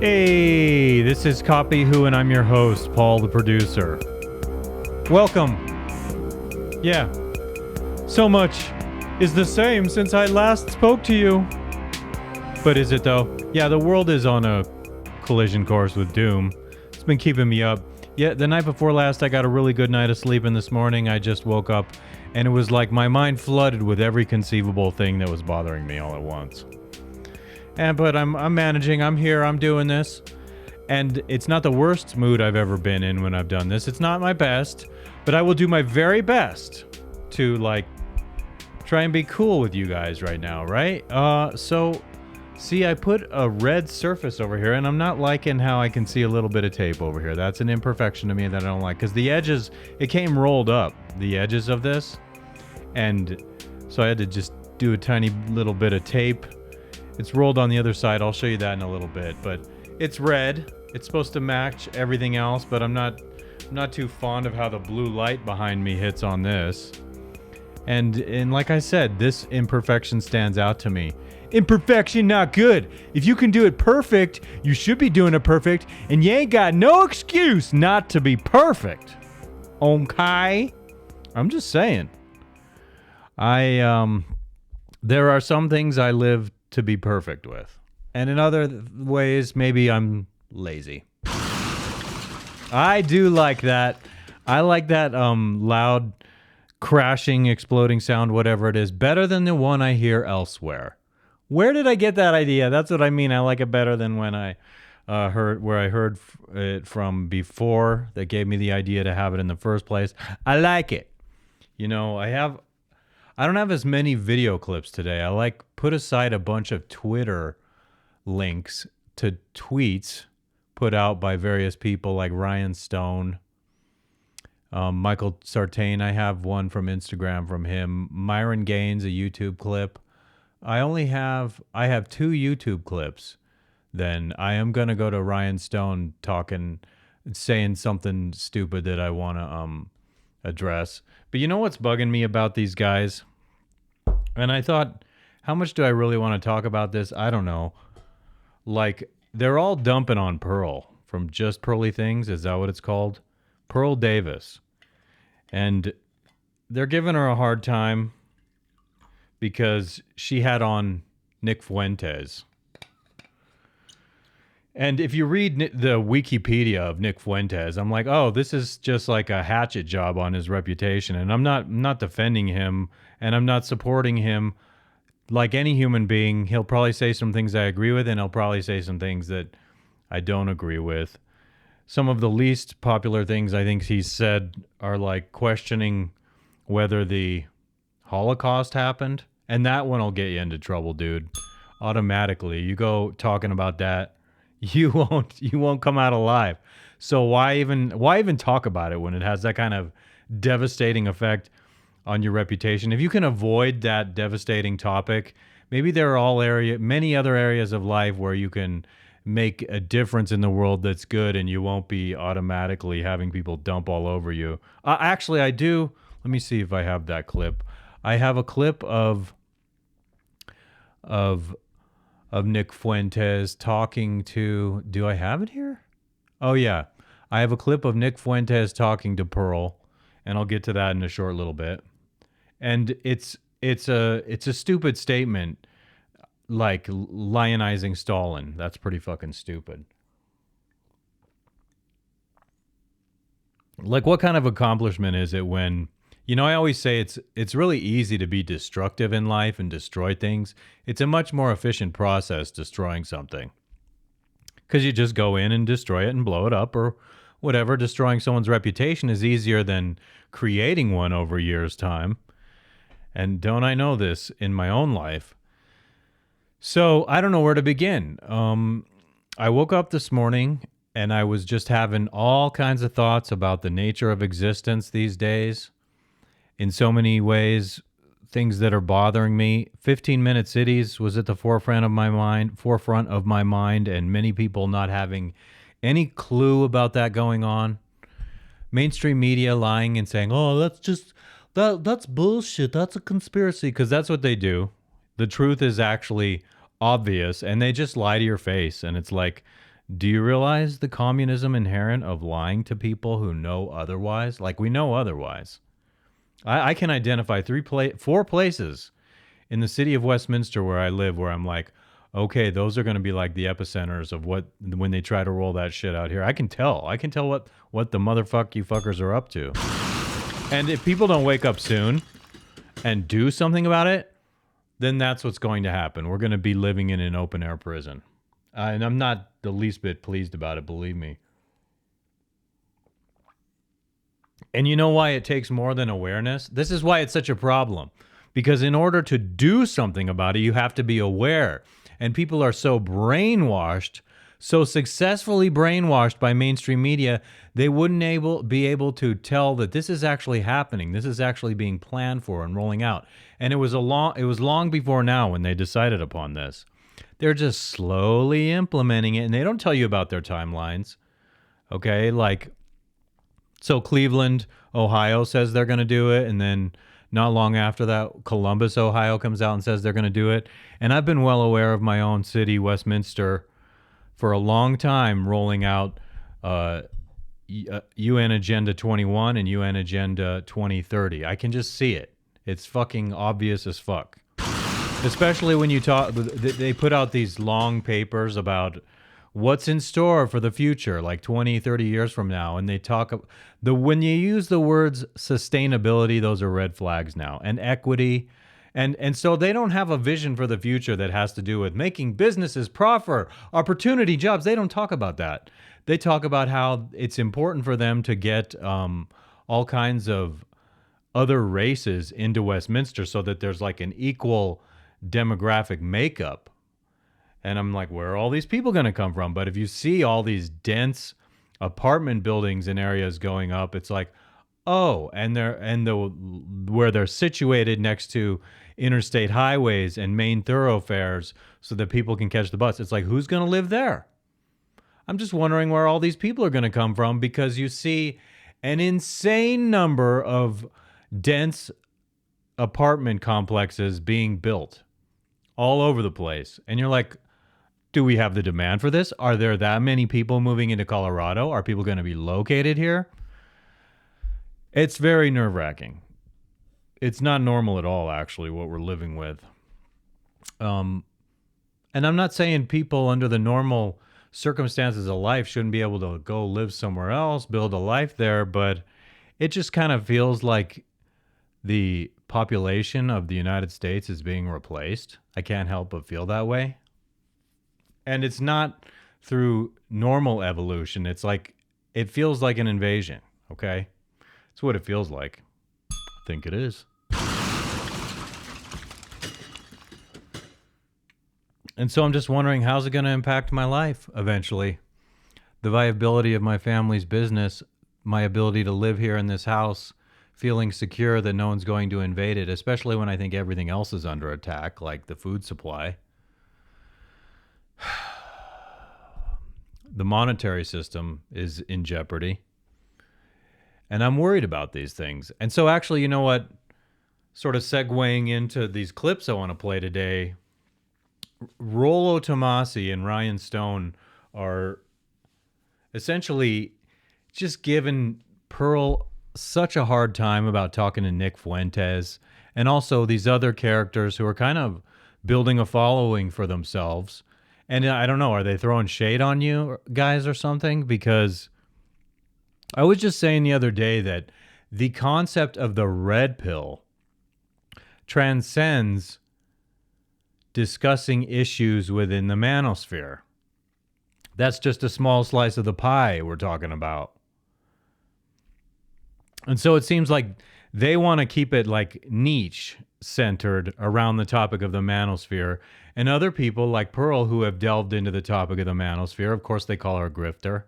Hey, this is Copy Who, and I'm your host, Paul the producer. Welcome. Yeah, so much is the same since I last spoke to you. But is it though? Yeah, the world is on a collision course with doom. It's been keeping me up. Yeah, the night before last, I got a really good night of sleep, and this morning I just woke up, and it was like my mind flooded with every conceivable thing that was bothering me all at once. But I'm managing, I'm here, I'm doing this. And it's not the worst mood I've ever been in when I've done this. It's not my best, but I will do my very best to, try and be cool with you guys right now, right? See, I put a red surface over here, and I'm not liking how I can see a little bit of tape over here. That's an imperfection to me that I don't like, because the edges, it came rolled up, the edges of this. And so I had to just do a tiny little bit of tape. It's rolled on the other side. I'll show you that in a little bit. But it's red. It's supposed to match everything else, but I'm not too fond of how the blue light behind me hits on this. And like I said, this imperfection stands out to me. Imperfection, not good. If you can do it perfect, you should be doing it perfect, and you ain't got no excuse not to be perfect. Okay? I'm just saying. There are some things I live to be perfect with. And in other ways, maybe I'm lazy. I do like that. I like that loud crashing, exploding sound, whatever it is, better than the one I hear elsewhere. Where did I get that idea? That's what I mean. I like it better than when I heard it from before that gave me the idea to have it in the first place. I like it. You know, I don't have as many video clips today. I put aside a bunch of Twitter links to tweets put out by various people like Rian Stone, Michael Sartain. I have one from Instagram from him. Myron Gains, a YouTube clip. I have 2 YouTube clips. Then I am going to go to Rian Stone saying something stupid that I want to address. But you know what's bugging me about these guys? And I thought, how much do I really want to talk about this? I don't know. They're all dumping on Pearl from Just Pearly Things. Is that what it's called? Pearl Davis. And they're giving her a hard time because she had on Nick Fuentes. And if you read the Wikipedia of Nick Fuentes, I'm like, oh, this is just like a hatchet job on his reputation. And I'm not defending him, and I'm not supporting him. Like any human being, he'll probably say some things I agree with, and he'll probably say some things that I don't agree with. Some of the least popular things I think he's said are like questioning whether the Holocaust happened. And that one will get you into trouble, dude. Automatically. You go talking about that, you won't come out alive. So why even talk about it when it has that kind of devastating effect on your reputation? If you can avoid that devastating topic, maybe there are many other areas of life where you can make a difference in the world that's good, and you won't be automatically having people dump all over you. Actually, I do. Let me see if I have that clip. I have a clip of Nick Fuentes talking to... Do I have it here? Oh, yeah. I have a clip of Nick Fuentes talking to Pearl, and I'll get to that in a short little bit. And it's a stupid statement, like lionizing Stalin. That's pretty fucking stupid. Like, what kind of accomplishment is it when... I always say it's really easy to be destructive in life and destroy things. It's a much more efficient process destroying something, because you just go in and destroy it and blow it up or whatever. Destroying someone's reputation is easier than creating one over years' time. And don't I know this in my own life? So I don't know where to begin. I woke up this morning and I was just having all kinds of thoughts about the nature of existence these days. In so many ways, things that are bothering me. 15-minute cities was at the forefront of my mind, and many people not having any clue about that going on. Mainstream media lying and saying, "Oh, that's bullshit. That's a conspiracy," because that's what they do. The truth is actually obvious, and they just lie to your face, and it's like, Do you realize the communism inherent of lying to people who know otherwise? Like, we know otherwise. I can identify four places in the city of Westminster where I live where I'm like, okay, those are going to be like the epicenters of what when they try to roll that shit out here. I can tell. I can tell what the motherfuck you fuckers are up to. And if people don't wake up soon and do something about it, then that's what's going to happen. We're going to be living in an open air prison. And I'm not the least bit pleased about it, believe me. And you know why it takes more than awareness? This is why it's such a problem. Because in order to do something about it, you have to be aware. And people are so brainwashed, so successfully brainwashed by mainstream media, they wouldn't be able to tell that this is actually happening. This is actually being planned for and rolling out. And it was long before now when they decided upon this. They're just slowly implementing it, and they don't tell you about their timelines. Okay, like, so Cleveland, Ohio says they're going to do it, and then not long after that, Columbus, Ohio comes out and says they're going to do it. And I've been well aware of my own city, Westminster, for a long time, rolling out UN Agenda 21 and UN Agenda 2030. I can just see it. It's fucking obvious as fuck. Especially when you talk, they put out these long papers about what's in store for the future, like 20, 30 years from now. And they talk, when you use the words sustainability, those are red flags now, and equity. And so they don't have a vision for the future that has to do with making businesses prosper, opportunity, jobs. They don't talk about that. They talk about how it's important for them to get all kinds of other races into Westminster so that there's like an equal demographic makeup. And I'm like, where are all these people going to come from? But if you see all these dense apartment buildings in areas going up, it's like, oh, where they're situated next to interstate highways and main thoroughfares so that people can catch the bus. It's like, who's going to live there? I'm just wondering where all these people are going to come from, because you see an insane number of dense apartment complexes being built all over the place. And you're like, do we have the demand for this? Are there that many people moving into Colorado? Are people going to be located here? It's very nerve-wracking. It's not normal at all, actually, what we're living with. And I'm not saying people under the normal circumstances of life shouldn't be able to go live somewhere else, build a life there, but it just kind of feels like the population of the United States is being replaced. I can't help but feel that way. And it's not through normal evolution. It's like, it feels like an invasion, okay? That's what it feels like. I think it is. And so I'm just wondering, how's it going to impact my life eventually? The viability of my family's business, my ability to live here in this house, feeling secure that no one's going to invade it, especially when I think everything else is under attack, like the food supply. The monetary system is in jeopardy. And I'm worried about these things. And so actually, you know what? Sort of segueing into these clips I want to play today, Rollo, Tomassi, and Rian Stone are essentially just giving Pearl such a hard time about talking to Nick Fuentes, and also these other characters who are kind of building a following for themselves. And I don't know, are they throwing shade on you guys or something? Because I was just saying the other day that the concept of the red pill transcends discussing issues within the manosphere. That's just a small slice of the pie we're talking about. And so it seems like they want to keep it like niche centered around the topic of the manosphere. And other people like Pearl, who have delved into the topic of the manosphere, of course they call her a grifter.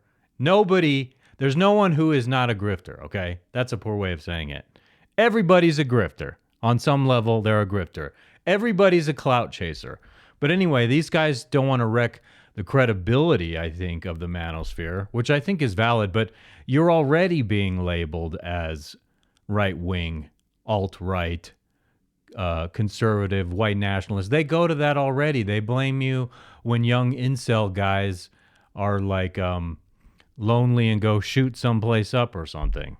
There's no one who is not a grifter, okay? That's a poor way of saying it. Everybody's a grifter. On some level, they're a grifter. Everybody's a clout chaser. But anyway, these guys don't want to wreck the credibility, I think, of the manosphere, which I think is valid, but you're already being labeled as right-wing, alt-right, conservative, white nationalist. They go to that already. They blame you when young incel guys are like lonely and go shoot someplace up or something.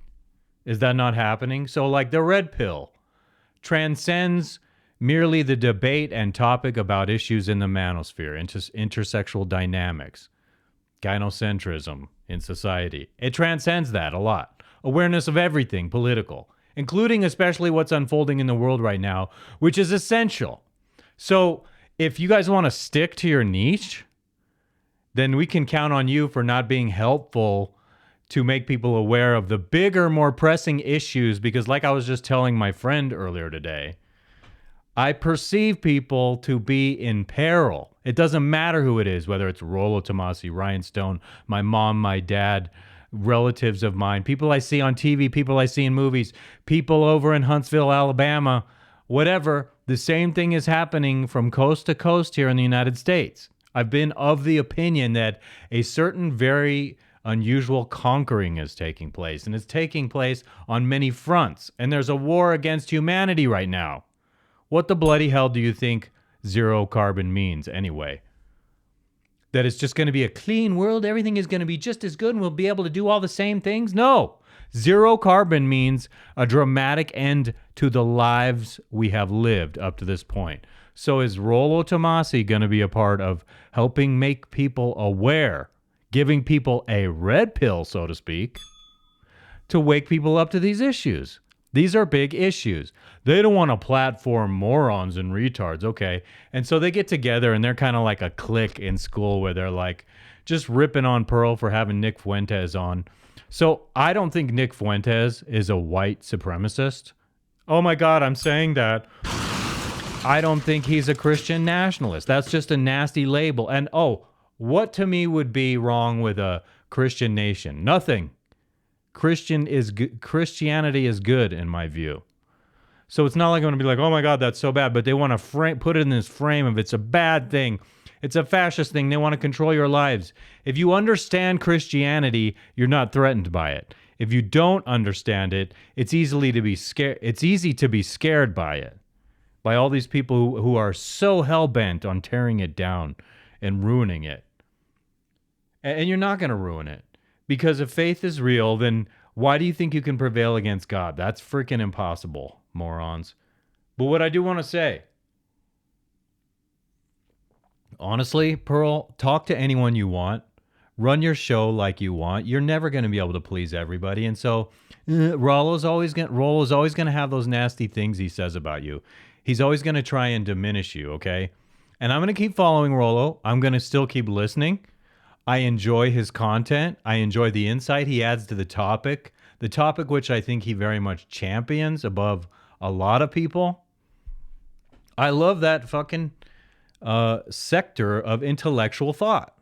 Is that not happening? So like the red pill transcends merely the debate and topic about issues in the manosphere, intersexual dynamics, gynocentrism in society. It transcends that a lot. Awareness of everything political, including especially what's unfolding in the world right now, which is essential. So if you guys want to stick to your niche, then we can count on you for not being helpful to make people aware of the bigger, more pressing issues. Because like I was just telling my friend earlier today, I perceive people to be in peril. It doesn't matter who it is, whether it's Rollo, Tomassi, Rian Stone, my mom, my dad, relatives of mine, people I see on TV, people I see in movies, people over in Huntsville, Alabama, whatever. The same thing is happening from coast to coast here in the United States. I've been of the opinion that a certain very unusual conquering is taking place, and it's taking place on many fronts. And there's a war against humanity right now. What the bloody hell do you think zero carbon means anyway? That it's just going to be a clean world, everything is going to be just as good, and we'll be able to do all the same things? No. Zero carbon means a dramatic end to the lives we have lived up to this point. So is Rollo Tomassi going to be a part of helping make people aware, giving people a red pill, so to speak, to wake people up to these issues? These are big issues. They don't want to platform morons and retards, okay? And so they get together and they're kind of like a clique in school where they're like just ripping on Pearl for having Nick Fuentes on. So I don't think Nick Fuentes is a white supremacist. Oh my God, I'm saying that. I don't think he's a Christian nationalist. That's just a nasty label. And what to me would be wrong with a Christian nation? Nothing. Christianity is good in my view. So it's not like I'm going to be like, oh my God, that's so bad. But they want to put it in this frame of it's a bad thing. It's a fascist thing. They want to control your lives. If you understand Christianity, you're not threatened by it. If you don't understand it, it's easy to be scared by it. By all these people who are so hell-bent on tearing it down and ruining it. And you're not going to ruin it. Because if faith is real, then why do you think you can prevail against God? That's freaking impossible, morons. But what I do want to say, honestly, Pearl, talk to anyone you want. Run your show like you want. You're never going to be able to please everybody. And so Rollo's always going to have those nasty things he says about you. He's always going to try and diminish you, okay? And I'm going to keep following Rollo. I'm going to still keep listening. I enjoy his content. I enjoy the insight he adds to the topic which I think he very much champions above a lot of people. I love that fucking sector of intellectual thought.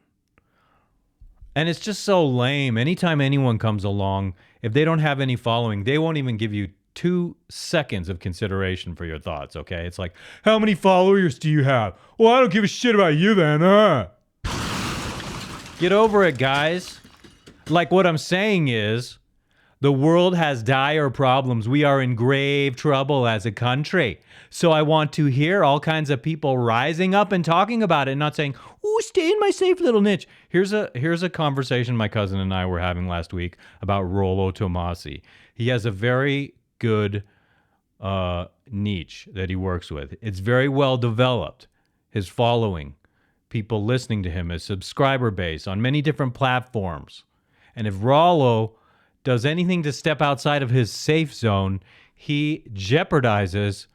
And it's just so lame. Anytime anyone comes along, if they don't have any following, they won't even give you 2 seconds of consideration for your thoughts, okay? It's like, how many followers do you have? Well, I don't give a shit about you then, huh? Get over it, guys. Like, what I'm saying is, the world has dire problems. We are in grave trouble as a country. So I want to hear all kinds of people rising up and talking about it and not saying, "Ooh, stay in my safe little niche." Here's a conversation my cousin and I were having last week about Rollo Tomassi. He has a very good niche that he works with. It's very well developed. His following, people listening to him, his subscriber base on many different platforms. And if Rollo does anything to step outside of his safe zone, he jeopardizes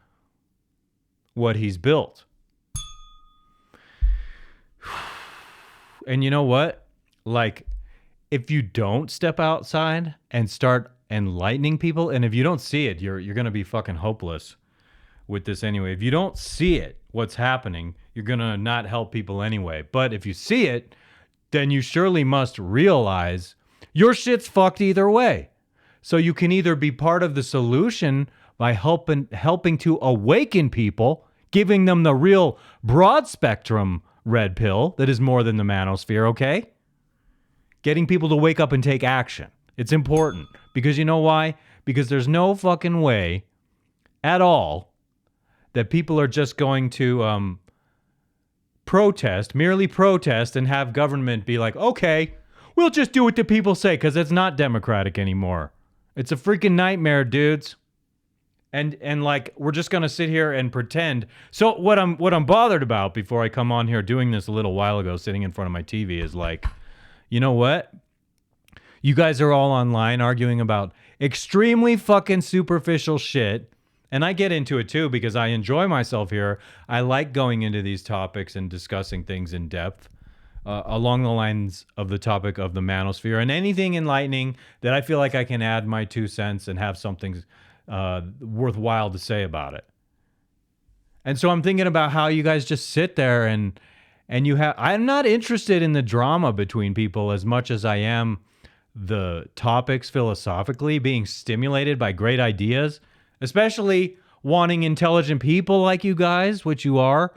what he's built. And you know what? Like, if you don't step outside and start enlightening people, and if you don't see it, you're going to be fucking hopeless with this anyway. If you don't see it, what's happening, you're going to not help people anyway. But if you see it, then you surely must realize your shit's fucked either way. So you can either be part of the solution by helping to awaken people, giving them the real broad spectrum red pill that is more than the manosphere, okay? Getting people to wake up and take action. It's important. Because you know why? Because there's no fucking way at all that people are just going to merely protest, and have government be like, okay, we'll just do what the people say, because it's not democratic anymore. It's a freaking nightmare, dudes. And like, we're just gonna sit here and pretend. So what I'm bothered about, before I come on here doing this a little while ago, sitting in front of my TV, is like, you know what? You guys are all online arguing about extremely fucking superficial shit. And I get into it too because I enjoy myself here. I like going into these topics and discussing things in depth along the lines of the topic of the manosphere and anything enlightening that I feel like I can add my 2 cents and have something worthwhile to say about it. And so I'm thinking about how you guys just sit there and you have. I'm not interested in the drama between people as much as I am the topics philosophically, being stimulated by great ideas, especially wanting intelligent people like you guys, which you are,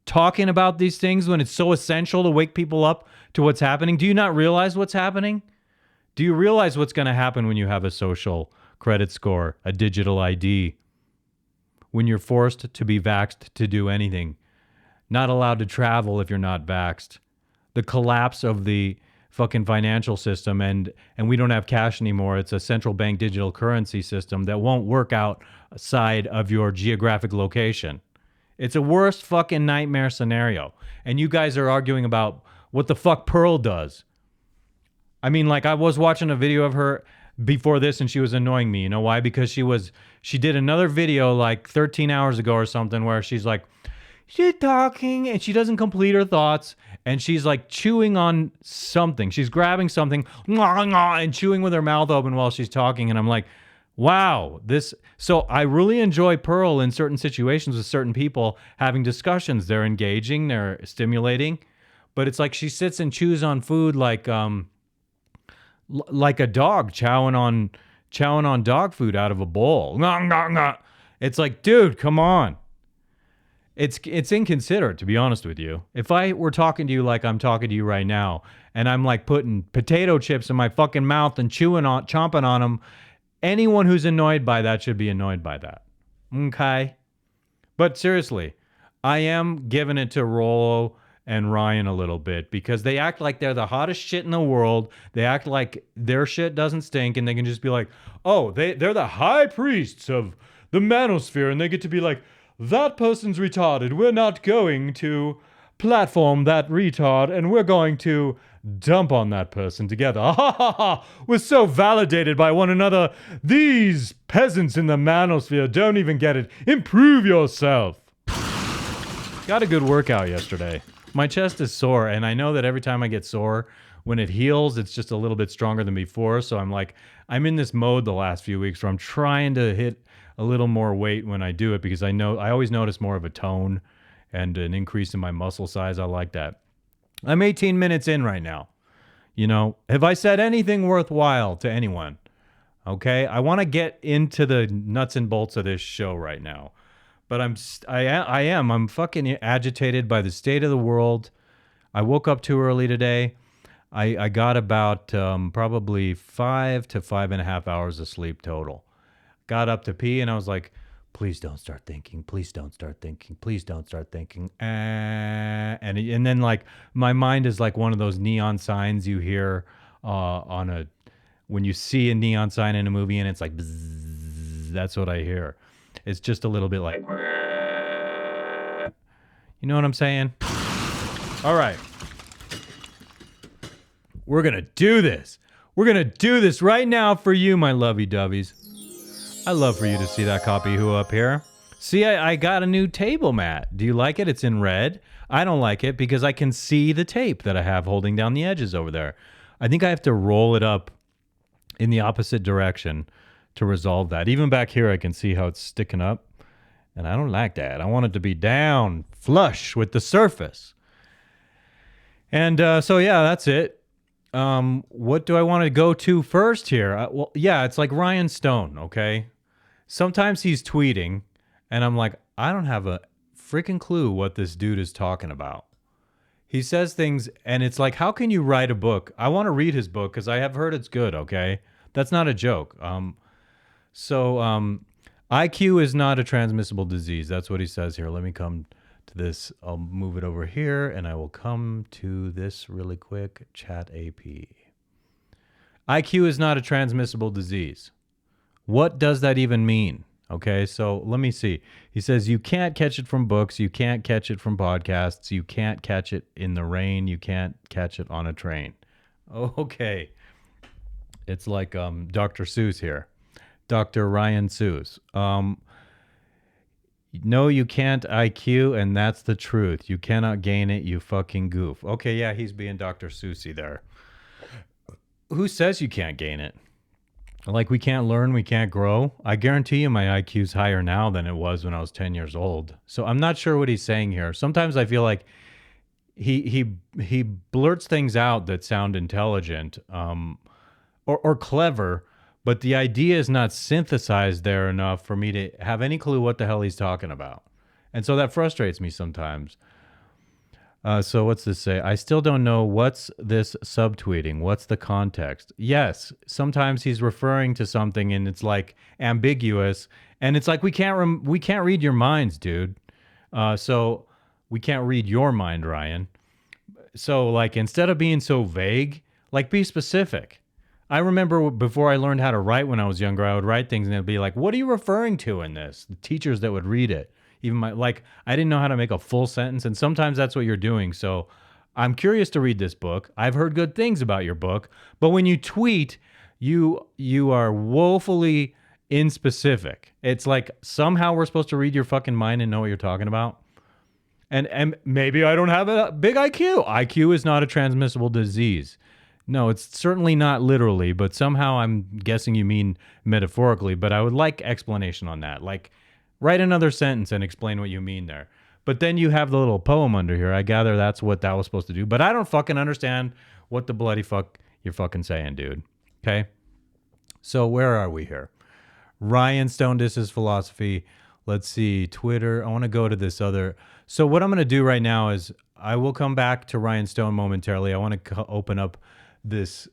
talking about these things when it's so essential to wake people up to what's happening. Do you not realize what's happening? Do you realize what's going to happen when you have a social credit score, a digital ID, when you're forced to be vaxxed to do anything, not allowed to travel if you're not vaxxed, the collapse of the fucking financial system, and we don't have cash anymore. It's a central bank digital currency system that won't work outside of your geographic location. It's a worst fucking nightmare scenario. And you guys are arguing about what the fuck Pearl does. I mean, like, I was watching a video of her before this and she was annoying me. You know why? Because she did another video like 13 hours ago or something where she's like, she's talking and she doesn't complete her thoughts and she's like chewing on something. She's grabbing something and chewing with her mouth open while she's talking. And I'm like, wow, this. So I really enjoy Pearl in certain situations with certain people having discussions. They're engaging, they're stimulating, but it's like she sits and chews on food like a dog chowing on dog food out of a bowl. It's like, dude, come on. It's inconsiderate, to be honest with you. If I were talking to you like I'm talking to you right now, and I'm like putting potato chips in my fucking mouth and chomping on them, anyone who's annoyed by that should be annoyed by that. Okay? But seriously, I am giving it to Rollo and Ryan a little bit because they act like they're the hottest shit in the world. They act like their shit doesn't stink and they can just be like, oh, they're the high priests of the manosphere, and they get to be like, that person's retarded. We're not going to platform that retard, and we're going to dump on that person together. Ha ha ha! We're so validated by one another. These peasants in the manosphere don't even get it. Improve yourself. Got a good workout yesterday. My chest is sore, and I know that every time I get sore, when it heals, it's just a little bit stronger than before. So I'm in this mode the last few weeks where I'm trying to hit a little more weight when I do it because I always notice more of a tone and an increase in my muscle size. I like that. I'm 18 minutes in right now. You know, have I said anything worthwhile to anyone? Okay, I want to get into the nuts and bolts of this show right now, but I'm fucking agitated by the state of the world. I woke up too early today. I got about probably 5 to 5.5 hours of sleep total. Got up to pee and I was like, please don't start thinking. Please don't start thinking. Please don't start thinking. And then like my mind is like one of those neon signs you hear when you see a neon sign in a movie and it's like, bzzz, that's what I hear. It's just a little bit like, you know what I'm saying? All right. We're going to do this. We're going to do this right now for you, my lovey-doveys. I love for you to see that copy who up here. See, I got a new table mat. Do you like it? It's in red. I don't like it because I can see the tape that I have holding down the edges over there. I think I have to roll it up in the opposite direction to resolve that. Even back here, I can see how it's sticking up. And I don't like that. I want it to be down, flush with the surface. And so, yeah, that's it. What do I want to go to first here? Well, yeah, it's like Rian Stone, okay? Sometimes he's tweeting, and I'm like, I don't have a freaking clue what this dude is talking about. He says things, and it's like, how can you write a book? I want to read his book because I have heard it's good, okay? That's not a joke. IQ is not a transmissible disease. That's what he says here. Let me come to this. I'll move it over here, and I will come to this really quick. Chat AP. IQ is not a transmissible disease. What does that even mean? Okay, so let me see. He says you can't catch it from books. You can't catch it from podcasts. You can't catch it in the rain. You can't catch it on a train. Okay. It's like Dr. Seuss here. Dr. Rian Seuss. No, you can't IQ, and that's the truth. You cannot gain it, you fucking goof. Okay, yeah, he's being Dr. Seussy there. Who says you can't gain it? Like, we can't learn, we can't grow. I guarantee you my IQ's higher now than it was when I was 10 years old. So I'm not sure what he's saying here. Sometimes I feel like he blurts things out that sound intelligent or clever, but the idea is not synthesized there enough for me to have any clue what the hell he's talking about. And so that frustrates me sometimes. So what's this say? I still don't know what's this subtweeting. What's the context? Yes, sometimes he's referring to something and it's like ambiguous, and it's like we can't read your minds, dude. So we can't read your mind, Ryan. So like instead of being so vague, like be specific. I remember before I learned how to write when I was younger, I would write things and it'd be like, "What are you referring to in this?" The teachers that would read it. Even I didn't know how to make a full sentence, and sometimes that's what you're doing. So I'm curious to read this book. I've heard good things about your book, but when you tweet, you are woefully inspecific. It's like somehow we're supposed to read your fucking mind and know what you're talking about. And maybe I don't have a big IQ. IQ is not a transmissible disease. No, it's certainly not literally, but somehow I'm guessing you mean metaphorically, but I would like explanation on that. Like, write another sentence and explain what you mean there. But then you have the little poem under here. I gather that's what that was supposed to do. But I don't fucking understand what the bloody fuck you're fucking saying, dude. Okay? So where are we here? Rian Stone disses philosophy. Let's see. Twitter. I want to go to this other. So what I'm going to do right now is I will come back to Rian Stone momentarily. I want to open up this.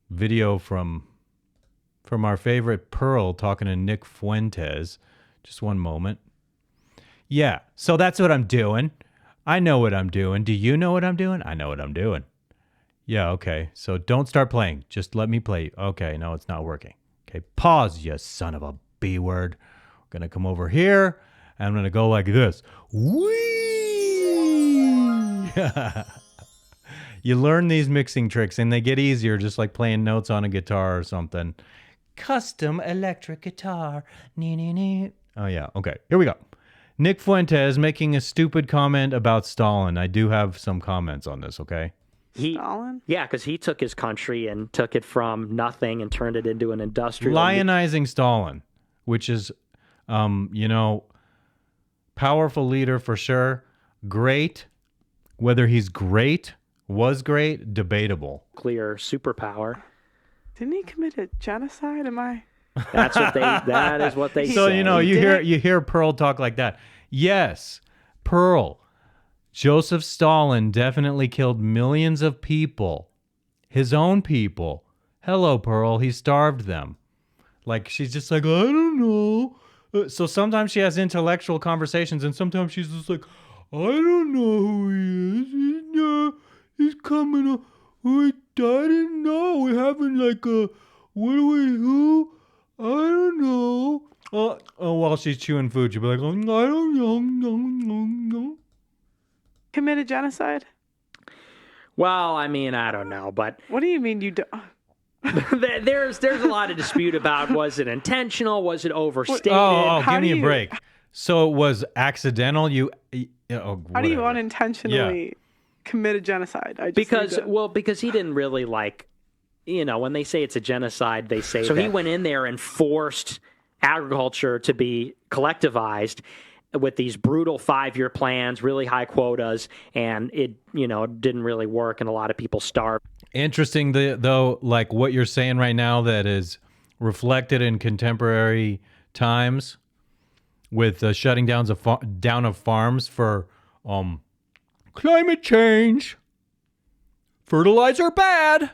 Video from our favorite Pearl talking to Nick Fuentes. Just one moment. Yeah, so that's what I'm doing. I know what I'm doing. Do you know what I'm doing? I know what I'm doing. Yeah, okay. So don't start playing. Just let me play. Okay, no, it's not working. Okay, pause, you son of a B word. We're going to come over here, and I'm going to go like this. Whee! You learn these mixing tricks, and they get easier, just like playing notes on a guitar or something. Custom electric guitar. Oh, yeah. Okay. Here we go. Nick Fuentes making a stupid comment about Stalin. I do have some comments on this, okay? Stalin? Yeah, because he took his country and took it from nothing and turned it into an industrial... Lionizing Stalin, which is, powerful leader for sure. Great. Whether he's great... was great, debatable. Clear superpower. Didn't he commit a genocide? That is what they so, say. You hear Pearl talk like that. Yes, Pearl. Joseph Stalin definitely killed millions of people. His own people. Hello, Pearl. He starved them. Like, she's just like, I don't know. So sometimes she has intellectual conversations, and sometimes she's just like, I don't know who he is. He's coming up. I didn't know. We're having like a, who? I don't know. While she's chewing food, she'll be like, I don't know. Committed genocide? Well, I mean, I don't know, but... What do you mean you don't? There's a lot of dispute about, was it intentional? Was it overstated? Give me a break. So it was accidental? How do you unintentionally... commit a genocide? Because he didn't really when they say it's a genocide, they say so. He went in there and forced agriculture to be collectivized with these brutal 5-year plans, really high quotas, and it didn't really work, and a lot of people starved. Interesting, though, like what you're saying right now that is reflected in contemporary times with shutting down of farms for climate change, fertilizer bad,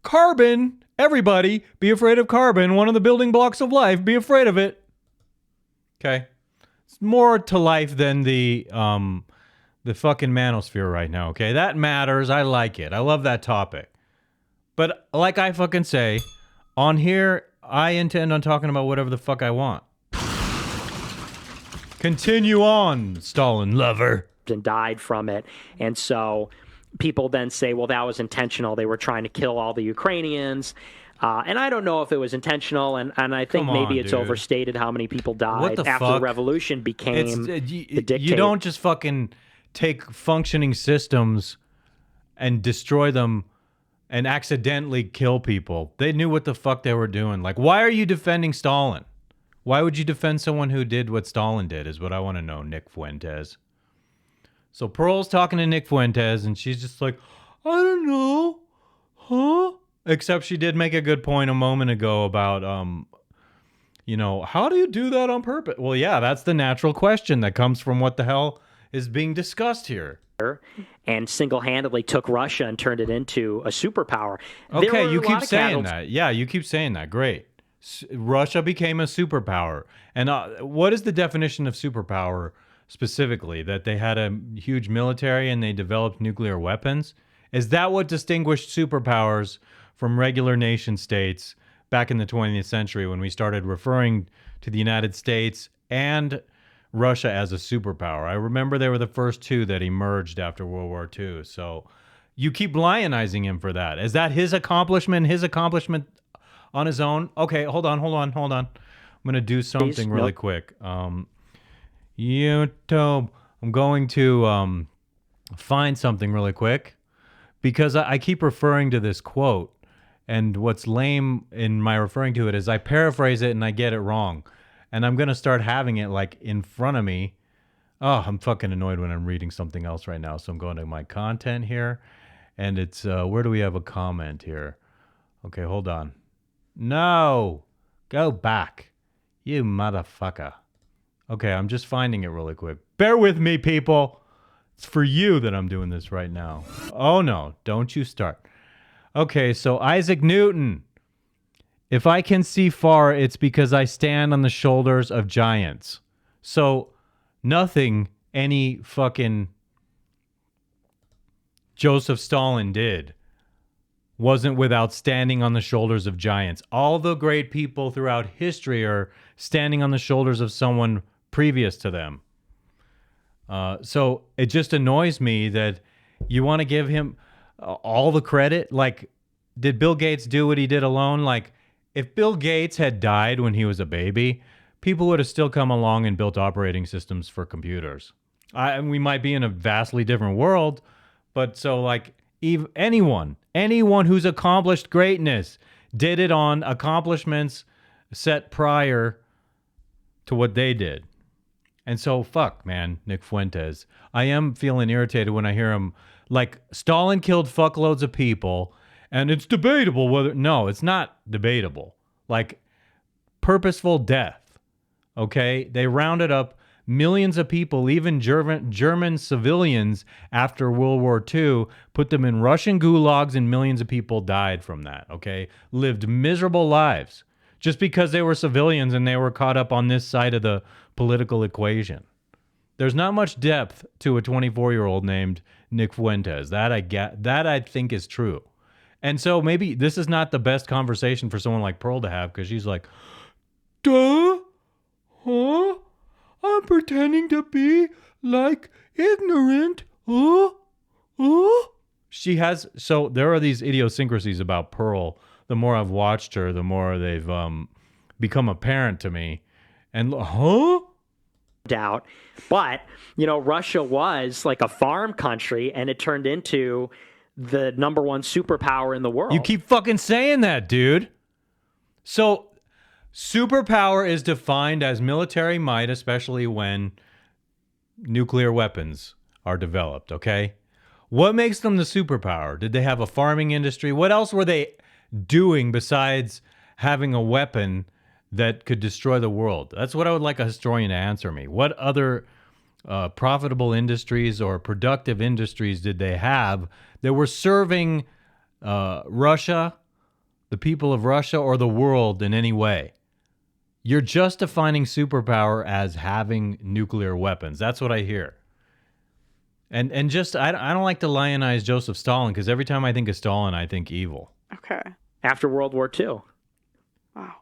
carbon Everybody be afraid of carbon, one of the building blocks of life. Be afraid of it. Okay. It's more to life than the fucking manosphere right now, okay? That matters. I like it. I love that topic. But like I fucking say, on here, I intend on talking about whatever the fuck I want. Continue on, Stalin lover. And died from it. And so people then say, well, that was intentional. They were trying to kill all the Ukrainians. And I don't know if it was intentional, and I think maybe it's overstated how many people died after the revolution became the dictator. You don't just fucking take functioning systems and destroy them and accidentally kill people. They knew what the fuck they were doing. Like, why are you defending Stalin? Why would you defend someone who did what Stalin did is what I want to know, Nick Fuentes. So Pearl's talking to Nick Fuentes, and she's just like, I don't know. Huh? Except she did make a good point a moment ago about, how do you do that on purpose? Well, yeah, that's the natural question that comes from what the hell is being discussed here. And single-handedly took Russia and turned it into a superpower. Okay, you keep saying that. Yeah, you keep saying that. Great. Russia became a superpower. And what is the definition of superpower specifically? That they had a huge military and they developed nuclear weapons? Is that what distinguished superpowers from regular nation states back in the 20th century when we started referring to the United States and Russia as a superpower? I remember they were the first two that emerged after World War II. So you keep lionizing him for that. Is that his accomplishment on his own? Okay, hold on. I'm going to do something really quick. YouTube, I'm going to find something really quick because I keep referring to this quote, and what's lame in my referring to it is I paraphrase it and I get it wrong, and I'm going to start having it like in front of me. Oh, I'm fucking annoyed when I'm reading something else right now, so I'm going to my content here, and it's, where do we have a comment here? Okay, hold on. No, go back, you motherfucker. Okay, I'm just finding it really quick. Bear with me, people. It's for you that I'm doing this right now. Oh, no, don't you start. Okay, so Isaac Newton. If I can see far, it's because I stand on the shoulders of giants. So nothing any fucking Joseph Stalin did wasn't without standing on the shoulders of giants. All the great people throughout history are standing on the shoulders of someone previous to them. So it just annoys me that you want to give him all the credit. Like, did Bill Gates do what he did alone? Like, if Bill Gates had died when he was a baby, people would have still come along and built operating systems for computers. We might be in a vastly different world, but so like anyone who's accomplished greatness did it on accomplishments set prior to what they did. And so, fuck, man, Nick Fuentes. I am feeling irritated when I hear him, like, Stalin killed fuckloads of people, and it's debatable whether... No, it's not debatable. Like, purposeful death, okay? They rounded up millions of people, even German civilians, after World War II, put them in Russian gulags, and millions of people died from that, okay? Lived miserable lives just because they were civilians and they were caught up on this side of the political equation. There's not much depth to a 24-year-old named Nick Fuentes. That I think is true. And so maybe this is not the best conversation for someone like Pearl to have, because she's like, duh? Huh? I'm pretending to be, like, ignorant. Huh? Huh? She has... So there are these idiosyncrasies about Pearl. The more I've watched her, the more they've become apparent to me. And, huh? Doubt. But, Russia was like a farm country, and it turned into the number one superpower in the world. You keep fucking saying that, dude. So, superpower is defined as military might, especially when nuclear weapons are developed, okay? What makes them the superpower? Did they have a farming industry? What else were they doing besides having a weapon that could destroy the world? That's what I would like a historian to answer me. What other profitable industries or productive industries did they have that were serving Russia the people of Russia, or the world in any way. You're just defining superpower as having nuclear weapons. That's what I hear. And just, I don't like to lionize Joseph Stalin, because every time I think of Stalin, I think evil. Okay. After World War II. Wow.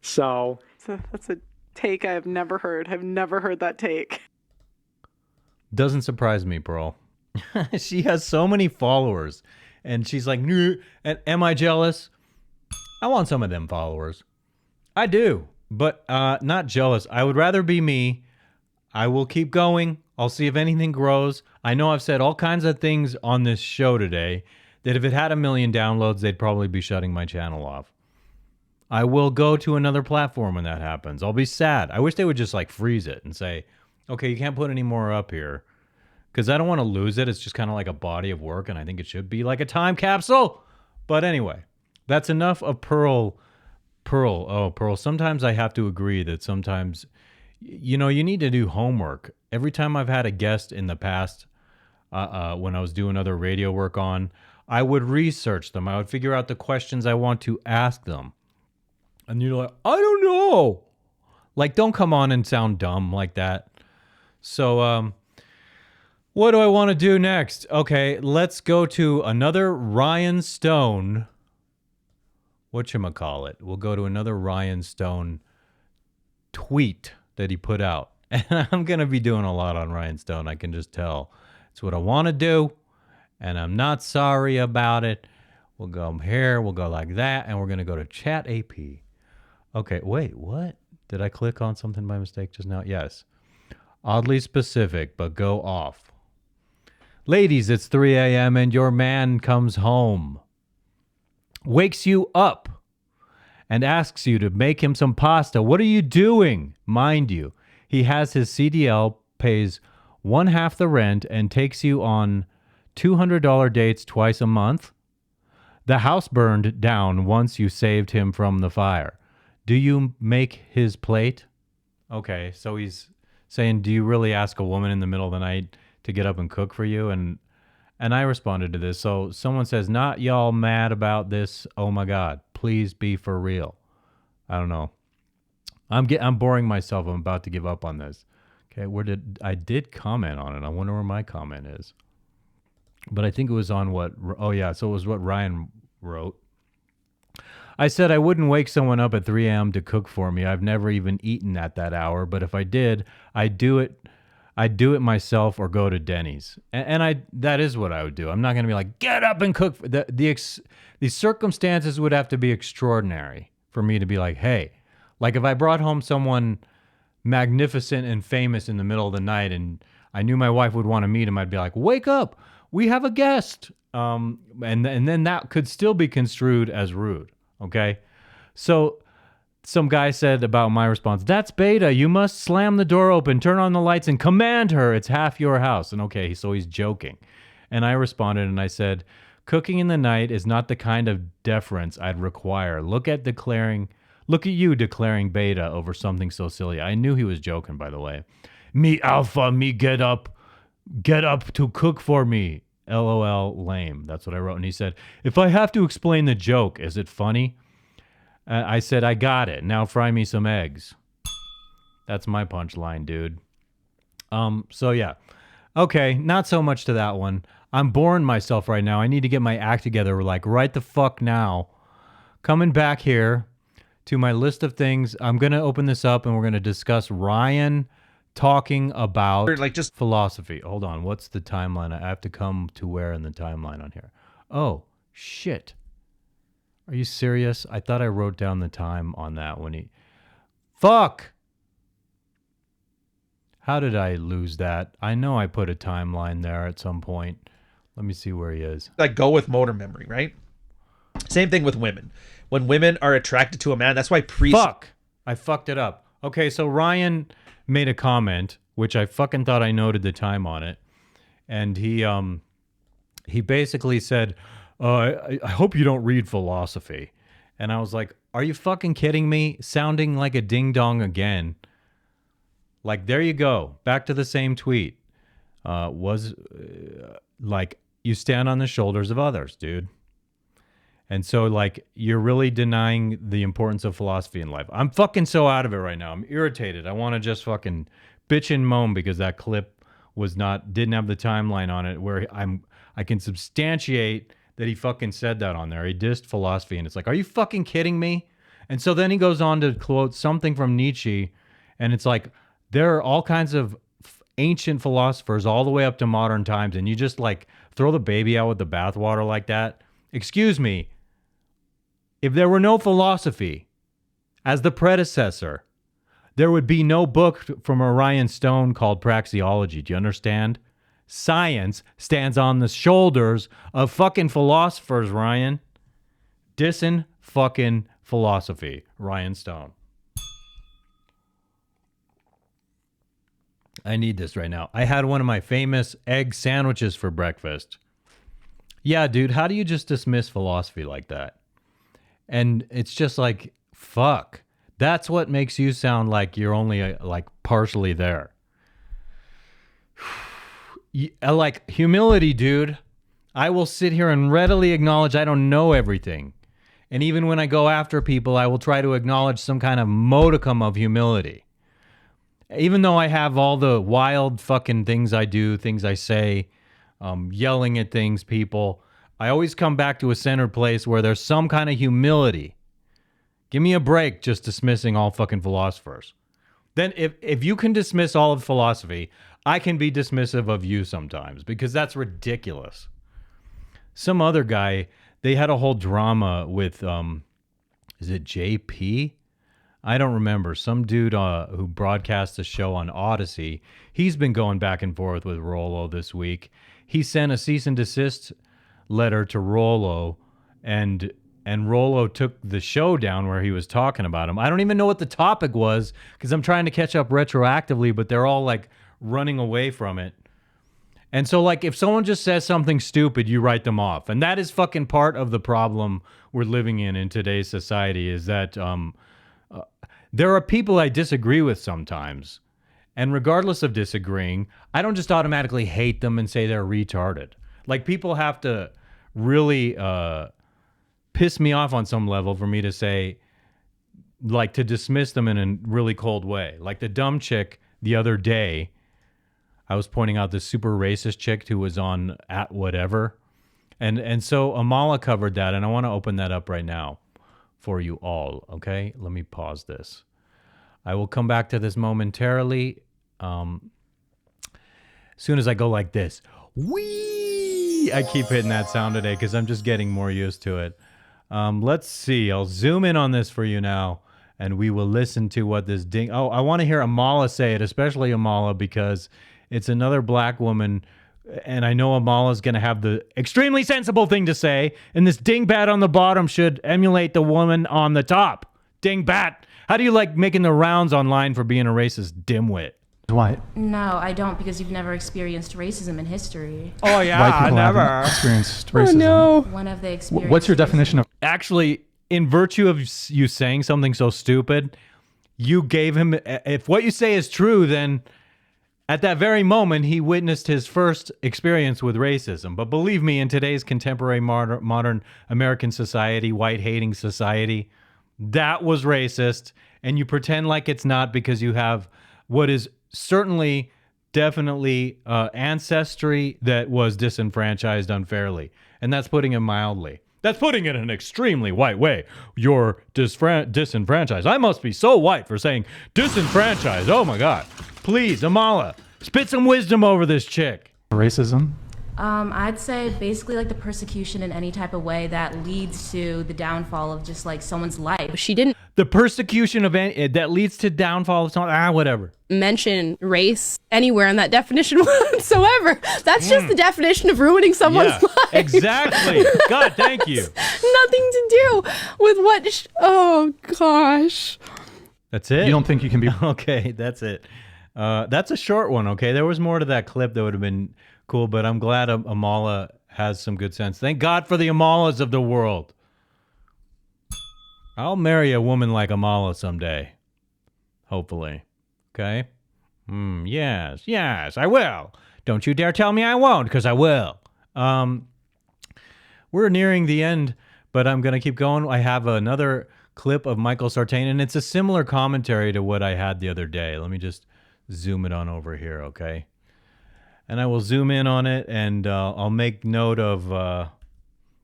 So that's a take I have never heard. I've never heard that take. Doesn't surprise me, Pearl. She has so many followers, and she's like, and am I jealous? I want some of them followers. I do, but not jealous. I would rather be me. I will keep going. I'll see if anything grows. I know I've said all kinds of things on this show today that if it had 1 million downloads, they'd probably be shutting my channel off. I will go to another platform when that happens. I'll be sad. I wish they would just like freeze it and say, okay, you can't put any more up here. Because I don't want to lose it. It's just kind of like a body of work, and I think it should be like a time capsule. But anyway, that's enough of Pearl. Oh, Pearl, sometimes I have to agree that sometimes, you know, you need to do homework. Every time I've had a guest in the past, when I was doing other radio work on, I would research them. I would figure out the questions I want to ask them. And you're like, I don't know. Like, don't come on and sound dumb like that. So, what do I want to do next? Okay, let's go to another Rian Stone. Whatchamacallit? We'll go to another Rian Stone tweet that he put out. And I'm going to be doing a lot on Rian Stone. I can just tell. It's what I want to do, and I'm not sorry about it. We'll go here, we'll go like that, and we're going to go to Chat AP. Okay, wait, what? Did I click on something by mistake just now? Yes. Oddly specific, but go off. Ladies, it's 3 a.m. and your man comes home, wakes you up, and asks you to make him some pasta. What are you doing? Mind you, he has his CDL, pays 1/2 the rent, and takes you on $200 dates twice a month. The house burned down once you saved him from the fire. Do you make his plate? Okay, so he's saying, do you really ask a woman in the middle of the night to get up and cook for you? And I responded to this. So someone says, not y'all mad about this. Oh my God, please be for real. I don't know. I'm boring myself. I'm about to give up on this. Okay, I did comment on it. I wonder where my comment is. But I think it was on so it was what Ryan wrote. I said I wouldn't wake someone up at 3 a.m. to cook for me. I've never even eaten at that hour, but if I did, I'd do it myself or go to Denny's. And that is what I would do. I'm not going to be like, get up and cook. The circumstances would have to be extraordinary for me to be like, hey, like if I brought home someone magnificent and famous in the middle of the night and I knew my wife would want to meet him, I'd be like, wake up, we have a guest. And then that could still be construed as rude. Okay. So some guy said about my response, that's beta. You must slam the door open, turn on the lights, and command her. It's half your house. And okay, so he's joking. And I responded and I said, cooking in the night is not the kind of deference I'd require. Look at you declaring beta over something so silly. I knew he was joking, by the way. Me alpha, me get up to cook for me. LOL, lame. That's what I wrote. And he said, if I have to explain the joke, is it funny? I said, I got it. Now fry me some eggs. That's my punchline, dude. So yeah. Okay, not so much to that one. I'm boring myself right now. I need to get my act together, like right the fuck now. Coming back here to my list of things. I'm going to open this up and we're going to discuss Ryan talking about philosophy. Hold on. What's the timeline? I have to come to where in the timeline on here? Oh, shit. Are you serious? I thought I wrote down the time on that when he... Fuck! How did I lose that? I know I put a timeline there at some point. Let me see where he is. Like, go with motor memory, right? Same thing with women. When women are attracted to a man, that's why Fuck! I fucked it up. Okay, so Ryan made a comment, which I fucking thought I noted the time on it. And he basically said... I hope you don't read philosophy. And I was like, are you fucking kidding me? Sounding like a ding-dong again. Like, there you go. Back to the same tweet. Like, you stand on the shoulders of others, dude. And so, like, you're really denying the importance of philosophy in life. I'm fucking so out of it right now. I'm irritated. I want to just fucking bitch and moan because that clip didn't have the timeline on it where I can substantiate that he fucking said that on there. He dissed philosophy, and it's like, are you fucking kidding me? And so then he goes on to quote something from Nietzsche, and it's like, there are all kinds of ancient philosophers all the way up to modern times, and you just like throw the baby out with the bathwater like that. Excuse me. If there were no philosophy as the predecessor, there would be no book from Rian Stone called Praxeology. Do you understand? Science stands on the shoulders of fucking philosophers, Ryan. Dissin' fucking philosophy, Rian Stone. I need this right now. I had one of my famous egg sandwiches for breakfast. Yeah, dude, how do you just dismiss philosophy like that? And it's just like, fuck. That's what makes you sound like you're only like partially there. Like humility, dude. I will sit here and readily acknowledge I don't know everything. And even when I go after people, I will try to acknowledge some kind of modicum of humility. Even though I have all the wild fucking things I do, things I say, yelling at things, people, I always come back to a centered place where there's some kind of humility. Give me a break just dismissing all fucking philosophers. Then if you can dismiss all of philosophy, I can be dismissive of you sometimes because that's ridiculous. Some other guy, they had a whole drama with, is it JP? I don't remember. Some dude who broadcasts a show on Odyssey, he's been going back and forth with Rollo this week. He sent a cease and desist letter to Rollo, and Rollo took the show down where he was talking about him. I don't even know what the topic was because I'm trying to catch up retroactively, but they're all like running away from it. And so like if someone just says something stupid, you write them off. And that is fucking part of the problem we're living in today's society is that there are people I disagree with sometimes. And regardless of disagreeing, I don't just automatically hate them and say they're retarded. Like people have to really piss me off on some level for me to say, like to dismiss them in a really cold way. Like the dumb chick the other day, I was pointing out this super racist chick who was on at whatever. And so Amala covered that, and I want to open that up right now for you all, okay? Let me pause this. I will come back to this momentarily. As soon as I go like this. Whee! I keep hitting that sound today because I'm just getting more used to it. Let's see. I'll zoom in on this for you now, and we will listen to what this ding... Oh, I want to hear Amala say it, especially Amala, because it's another black woman, and I know Amala's going to have the extremely sensible thing to say, and this dingbat on the bottom should emulate the woman on the top. Dingbat! How do you like making the rounds online for being a racist dimwit? White. No, I don't, because you've never experienced racism in history. Oh, yeah, White people never. haven't experienced racism. Oh, no. One of the experiences. What's your definition of... Actually, in virtue of you saying something so stupid, you gave him... If what you say is true, then at that very moment, he witnessed his first experience with racism. But believe me, in today's contemporary modern American society, white-hating society, that was racist, and you pretend like it's not because you have what is certainly, definitely ancestry that was disenfranchised unfairly. And that's putting it mildly. That's putting it in an extremely white way. You're disenfranchised. I must be so white for saying disenfranchised. Oh my God. Please, Amala, spit some wisdom over this chick. racism? I'd say basically like the persecution in any type of way that leads to the downfall of just like someone's life. She didn't The persecution of that leads to downfall of someone. Whatever. mention race anywhere in that definition whatsoever. That's just the definition of ruining someone's life. Exactly. God, thank you. Nothing to do with what. Oh gosh. That's it. You don't think you can be... Okay, that's it. That's a short one. Okay, there was more to that clip that would have been cool, but I'm glad Amala has some good sense. Thank God for the Amalas of the world. I'll marry a woman like Amala someday. Hopefully. Okay? Yes, I will. Don't you dare tell me I won't, because I will. We're nearing the end, but I'm going to keep going. I have another clip of Michael Sartain, and it's a similar commentary to what I had the other day. Let me just zoom it on over here, okay? And I will zoom in on it, and I'll make note of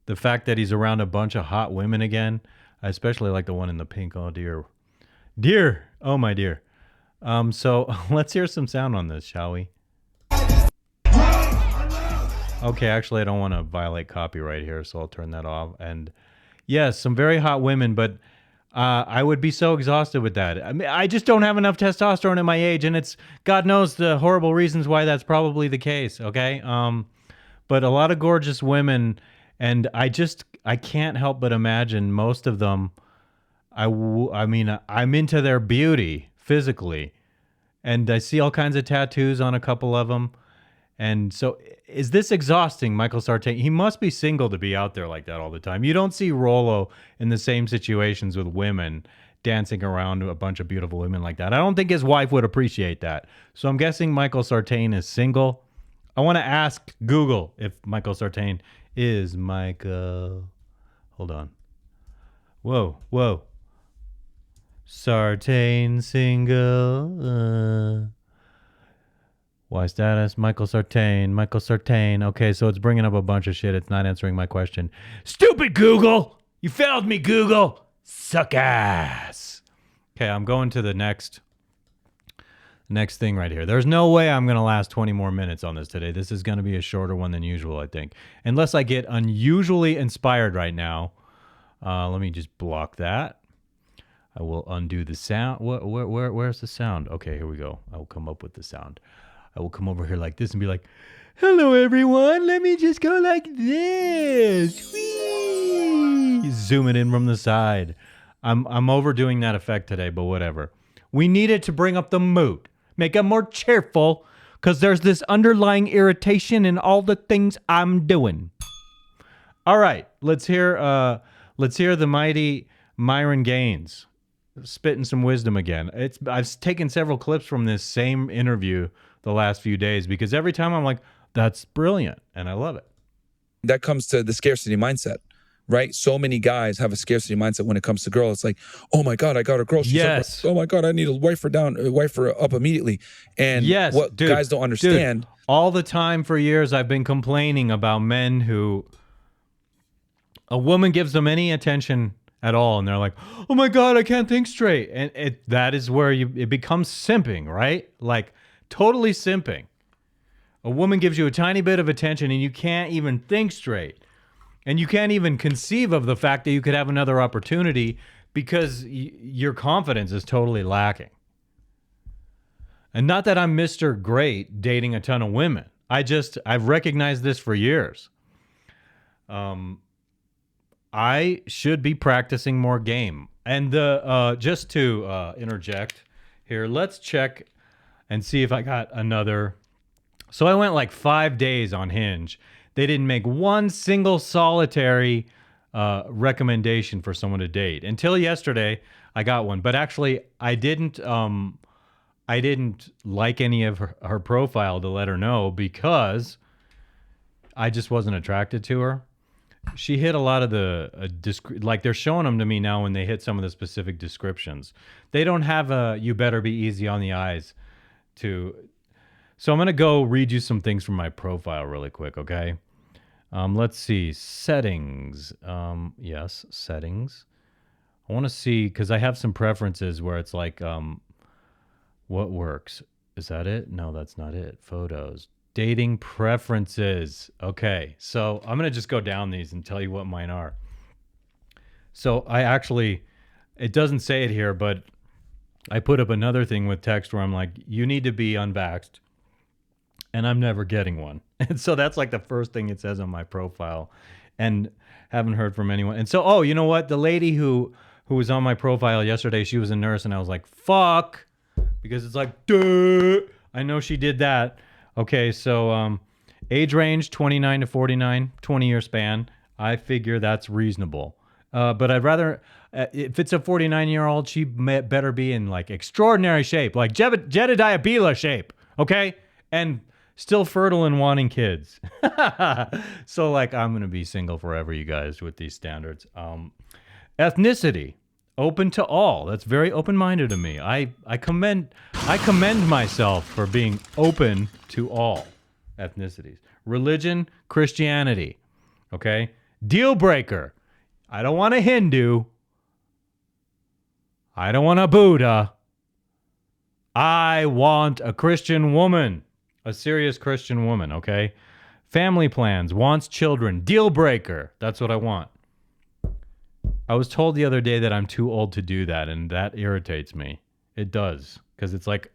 the fact that he's around a bunch of hot women again. I especially like the one in the pink. Oh, dear. Dear. Oh, my dear. So let's hear some sound on this, shall we? Okay, actually, I don't want to violate copyright here, so I'll turn that off. And yes, some very hot women, but I would be so exhausted with that. I mean, I just don't have enough testosterone at my age, and it's God knows the horrible reasons why that's probably the case, okay? But a lot of gorgeous women, and I can't help but imagine most of them, I mean, I'm into their beauty physically, and I see all kinds of tattoos on a couple of them. And so is this exhausting, Michael Sartain? He must be single to be out there like that all the time. You don't see Rollo in the same situations with women dancing around a bunch of beautiful women like that. I don't think his wife would appreciate that. So I'm guessing Michael Sartain is single. I want to ask Google if Michael Sartain is Michael. Hold on. Whoa. Sartain single. Why status? Michael Sartain. Okay, so it's bringing up a bunch of shit. It's not answering my question. Stupid Google! You failed me, Google! Suck ass! Okay, I'm going to the next thing right here. There's no way I'm going to last 20 more minutes on this today. This is going to be a shorter one than usual, I think. Unless I get unusually inspired right now. Let me just block that. I will undo the sound. Where's the sound? Okay, here we go. I will come up with the sound. I will come over here like this and be like, hello, everyone. Let me just go like this. Whee! Zoom it in from the side. I'm overdoing that effect today, but whatever. We need it to bring up the mood. Make it more cheerful because there's this underlying irritation in all the things I'm doing. All right. Let's hear the mighty Myron Gains spitting some wisdom again. I've taken several clips from this same interview the last few days because every time I'm like, that's brilliant, and I love it. That comes to the scarcity mindset, right? So many guys have a scarcity mindset when it comes to girls. It's like, oh my God, I got a girl. She's yes. Up. Oh my God, I need to wife her up immediately. And yes, what dude, guys don't understand. Dude, all the time for years I've been complaining about men who a woman gives them any attention at all, and they're like, oh my God, I can't think straight. And that is where it becomes simping, right? Like, totally simping. A woman gives you a tiny bit of attention and you can't even think straight. And you can't even conceive of the fact that you could have another opportunity because your confidence is totally lacking. And not that I'm Mr. Great dating a ton of women. I've recognized this for years. I should be practicing more game. And just to interject here, let's check and see if I got another. So I went like 5 days on Hinge. They didn't make one single solitary recommendation for someone to date. Until yesterday, I got one. But actually, I didn't like any of her profile to let her know because I just wasn't attracted to her. She hit a lot of like they're showing them to me now when they hit some of the specific descriptions. They don't have a you better be easy on the eyes to. So I'm going to go read you some things from my profile really quick, okay? Let's see. Settings. Yes, settings. I want to see, because I have some preferences where it's like, what works? Is that it? No, that's not it. Photos. Dating preferences. Okay, so I'm going to just go down these and tell you what mine are. So it doesn't say it here, but I put up another thing with text where I'm like, you need to be unvaxxed, and I'm never getting one. And so that's like the first thing it says on my profile, and haven't heard from anyone. And so, you know what? The lady who was on my profile yesterday, she was a nurse, and I was like, fuck, because it's like, duh. I know she did that. Okay, so age range 29 to 49, 20-year span. I figure that's reasonable. But I'd rather, if it's a 49-year-old, she better be in like extraordinary shape, like Jedediah Bila shape, okay? And still fertile and wanting kids. So like, I'm going to be single forever, you guys, with these standards. Ethnicity, open to all. That's very open-minded of me. I commend myself for being open to all ethnicities. Religion, Christianity. Okay? Deal breaker. I don't want a Hindu. I don't want a Buddha. I want a Christian woman. A serious Christian woman, okay? Family plans, wants children. Deal breaker. That's what I want. I was told the other day that I'm too old to do that, and that irritates me. It does. Because it's like,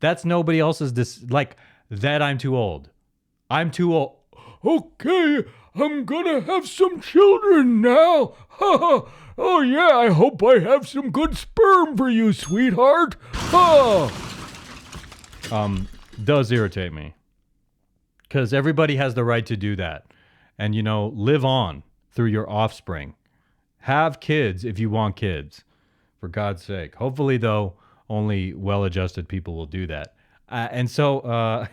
that's nobody else's, like, that I'm too old. I'm too old. Okay, I'm gonna have some children now. Oh yeah, I hope I have some good sperm for you, sweetheart. Does irritate me. Because everybody has the right to do that. And, you know, live on through your offspring. Have kids if you want kids, for God's sake. Hopefully, though, only well-adjusted people will do that. And so,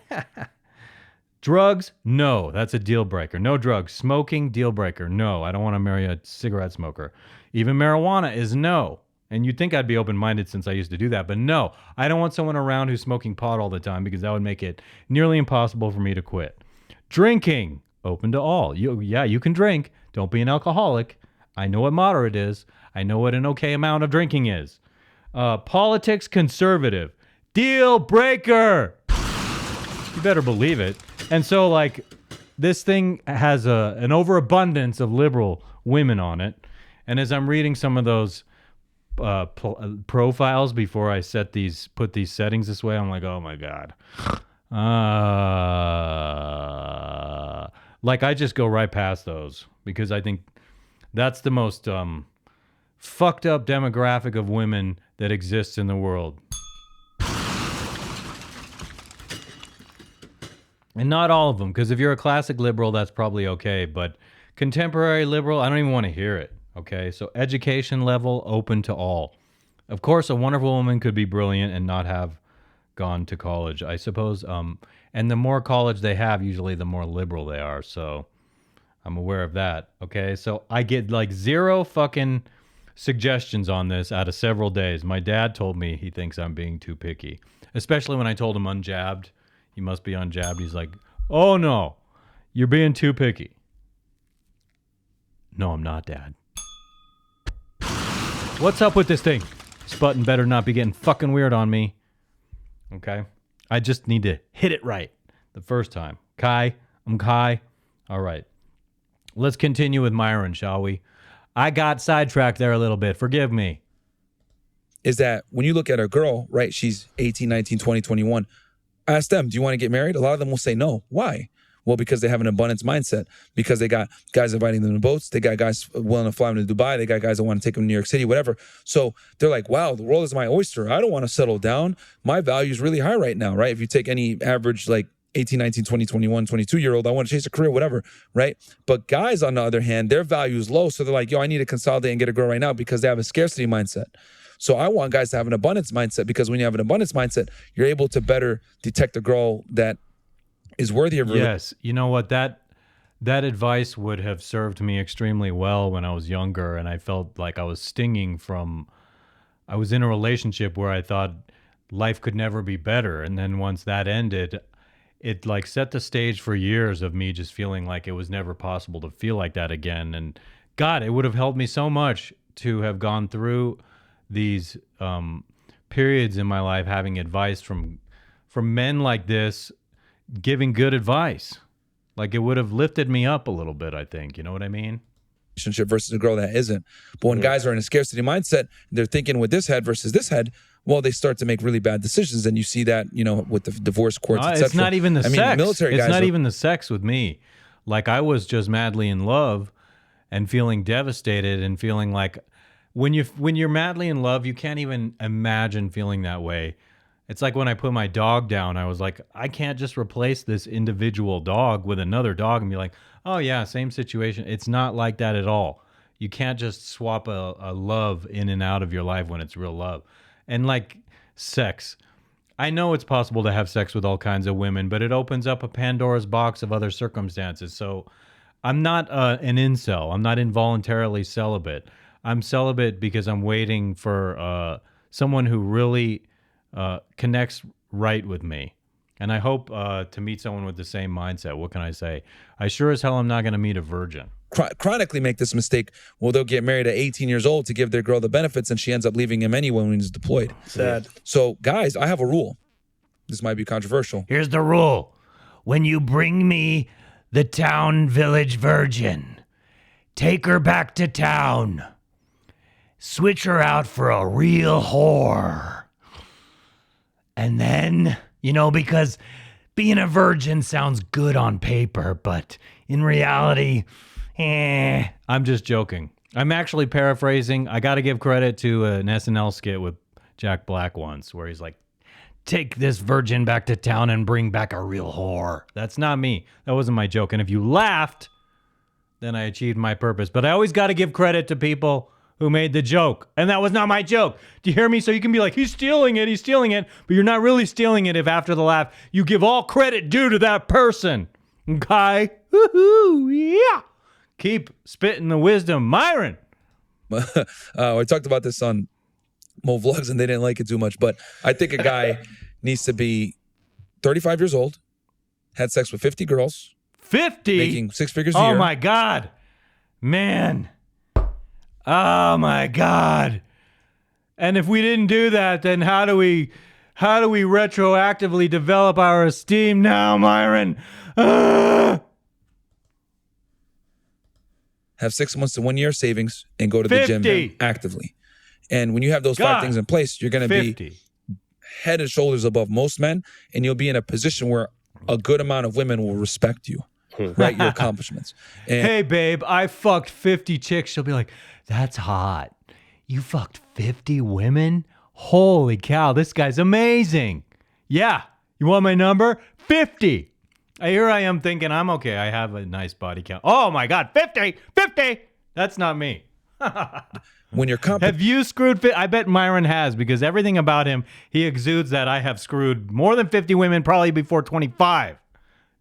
drugs, no, that's a deal breaker. No drugs. Smoking, deal breaker. No, I don't want to marry a cigarette smoker. Even marijuana is no. And you'd think I'd be open-minded since I used to do that, but no, I don't want someone around who's smoking pot all the time because that would make it nearly impossible for me to quit. Drinking, open to all. You can drink. Don't be an alcoholic. I know what moderate is. I know what an okay amount of drinking is. Politics, conservative. Deal breaker. You better believe it. And so, like, this thing has an overabundance of liberal women on it. And as I'm reading some of those profiles before I put these settings this way, I'm like, oh my God. Like, I just go right past those because I think that's the most fucked up demographic of women that exists in the world. And not all of them, because if you're a classic liberal, that's probably okay. But contemporary liberal, I don't even want to hear it. Okay, so education level, open to all. Of course, a wonderful woman could be brilliant and not have gone to college, I suppose. And the more college they have, usually the more liberal they are. So I'm aware of that. Okay, so I get like 0 fucking suggestions on this out of several days. My dad told me he thinks I'm being too picky, especially when I told him unjabbed. He must be unjabbed. He's like, oh no, you're being too picky. No, I'm not, Dad. What's up with this thing? This button better not be getting fucking weird on me. Okay? I just need to hit it right the first time. Kai, I'm Kai. All right. Let's continue with Myron, shall we? I got sidetracked there a little bit. Forgive me. Is that when you look at a girl, right? She's 18, 19, 20, 21. Ask them, do you want to get married? A lot of them will say no. Why? Well, because they have an abundance mindset. Because they got guys inviting them to boats. They got guys willing to fly them to Dubai. They got guys that want to take them to New York City, whatever. So they're like, wow, the world is my oyster. I don't want to settle down. My value is really high right now, right? If you take any average, like 18, 19, 20, 21, 22-year-old, I want to chase a career, whatever, right? But guys, on the other hand, their value is low. So they're like, yo, I need to consolidate and get a girl right now because they have a scarcity mindset. So I want guys to have an abundance mindset because when you have an abundance mindset, you're able to better detect a girl that is worthy of. Yes, you know what, that advice would have served me extremely well when I was younger, and I felt like I was stinging from. I was in a relationship where I thought life could never be better, and then once that ended, it like set the stage for years of me just feeling like it was never possible to feel like that again. And God, it would have helped me so much to have gone through these periods in my life having advice from men like this, giving good advice. Like, it would have lifted me up a little bit, I think. You know what I mean? Relationship versus a girl that isn't. But when guys are in a scarcity mindset, they're thinking with this head versus this head, well, they start to make really bad decisions. And you see that, you know, with the divorce courts, etc. It's not even the sex. Military guys. It's not even the sex with me. Like, I was just madly in love and feeling devastated and feeling like when you're madly in love, you can't even imagine feeling that way. It's like when I put my dog down, I was like, I can't just replace this individual dog with another dog and be like, oh yeah, same situation. It's not like that at all. You can't just swap a love in and out of your life when it's real love. And like sex, I know it's possible to have sex with all kinds of women, but it opens up a Pandora's box of other circumstances. So I'm not an incel. I'm not involuntarily celibate. I'm celibate because I'm waiting for someone who really connects right with me. And I hope to meet someone with the same mindset. What can I say? I sure as hell am not going to meet a virgin. Chronically make this mistake. Well, they'll get married at 18 years old to give their girl the benefits, and she ends up leaving him anyway when he's deployed. Sad. So, guys, I have a rule. This might be controversial. Here's the rule. When you bring me the town village virgin, take her back to town. Switch her out for a real whore. And then, because being a virgin sounds good on paper, but in reality, I'm just joking. I'm actually paraphrasing. I got to give credit to an SNL skit with Jack Black once where he's like, take this virgin back to town and bring back a real whore. That's not me. That wasn't my joke. And if you laughed, then I achieved my purpose. But I always got to give credit to people who made the joke. And that was not my joke. Do you hear me? So you can be like, he's stealing it. But you're not really stealing it if after the laugh, you give all credit due to that person. Okay? Woohoo! Yeah! Keep spitting the wisdom. Myron! I talked about this on Mo Vlogs and they didn't like it too much, but I think a guy needs to be 35 years old, had sex with 50 girls. 50? Making 6 figures a year. Oh my God. Man. Oh my God. And if we didn't do that, then how do we retroactively develop our esteem now, Myron? Have 6 months to 1 year savings and go to the 50. gym actively. And when you have those 5 things in place, you're going to be head and shoulders above most men, and you'll be in a position where a good amount of women will respect you, right? Your accomplishments. And hey, babe, I fucked 50 chicks. She'll be like, that's hot. You fucked 50 women? Holy cow, this guy's amazing. Yeah. You want my number? 50. Here I am thinking, I'm okay. I have a nice body count. Oh my God, 50. That's not me. When you're have you screwed? I bet Myron has, because everything about him, he exudes that I have screwed more than 50 women, probably before 25.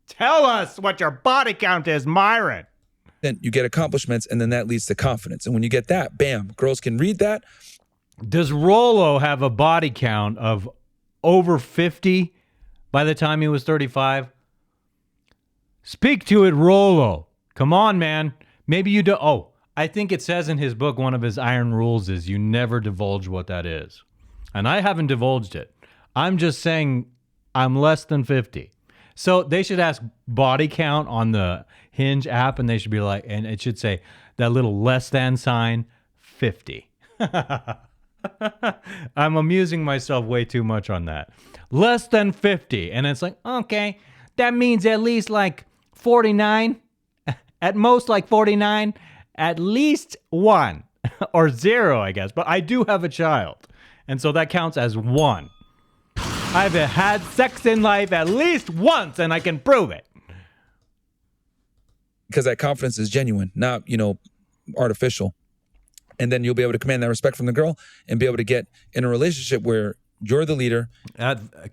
Tell us what your body count is, Myron. Then you get accomplishments, and then that leads to confidence. And when you get that, bam, girls can read that. Does Rollo have a body count of over 50 by the time he was 35? Speak to it, Rollo. Come on, man. Maybe you do. Oh, I think it says in his book, one of his iron rules is you never divulge what that is. And I haven't divulged it. I'm just saying I'm less than 50. So they should ask body count on the Hinge app, and they should be like, and it should say that little less than sign, 50. I'm amusing myself way too much on that. Less than 50. And it's like, okay, that means at least like 49, at most like 49, at least 1 or 0, I guess. But I do have a child, and so that counts as 1. I've had sex in life at least once, and I can prove it. Because that confidence is genuine, not, artificial. And then you'll be able to command that respect from the girl and be able to get in a relationship where you're the leader.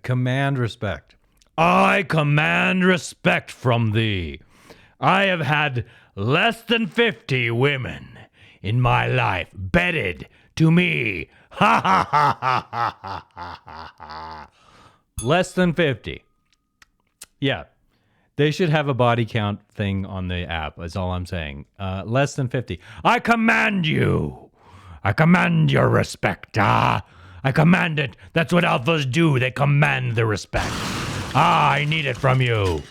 Command respect. I command respect from thee. I have had less than 50 women in my life bedded to me. Ha ha ha ha ha ha ha ha. Less than 50. Yeah. They should have a body count thing on the app, is all I'm saying. Less than 50. I command you. I command your respect. I command it. That's what alphas do. They command the respect. I need it from you.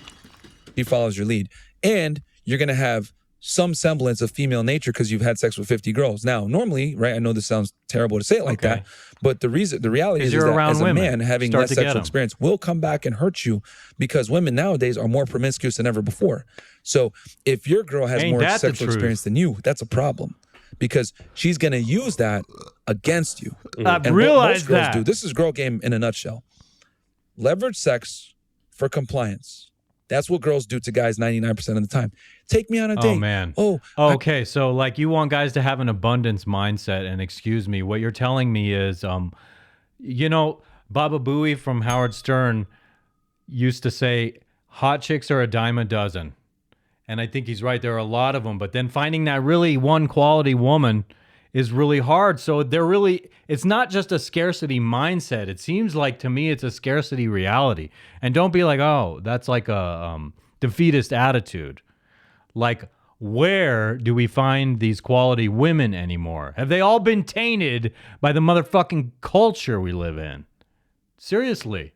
He follows your lead. And you're going to have some semblance of female nature because you've had sex with 50 girls. Now, normally, right, I know this sounds terrible to say it like that, but the reality is that as a man, having less sexual experience will come back and hurt you because women nowadays are more promiscuous than ever before. So if your girl has more sexual experience than you, that's a problem because she's going to use that against you. I've and realized what most girls that. do, this is girl game in a nutshell. Leverage sex for compliance. That's what girls do to guys 99% of the time. Take me on a date. Oh, man. Okay, so like you want guys to have an abundance mindset, and excuse me, what you're telling me is, Baba Booey from Howard Stern used to say, hot chicks are a dime a dozen. And I think he's right. There are a lot of them. But then finding that really one quality woman is really hard. So it's not just a scarcity mindset. It seems like to me it's a scarcity reality. And don't be like, oh, that's like a defeatist attitude. Like, where do we find these quality women anymore? Have they all been tainted by the motherfucking culture we live in? Seriously.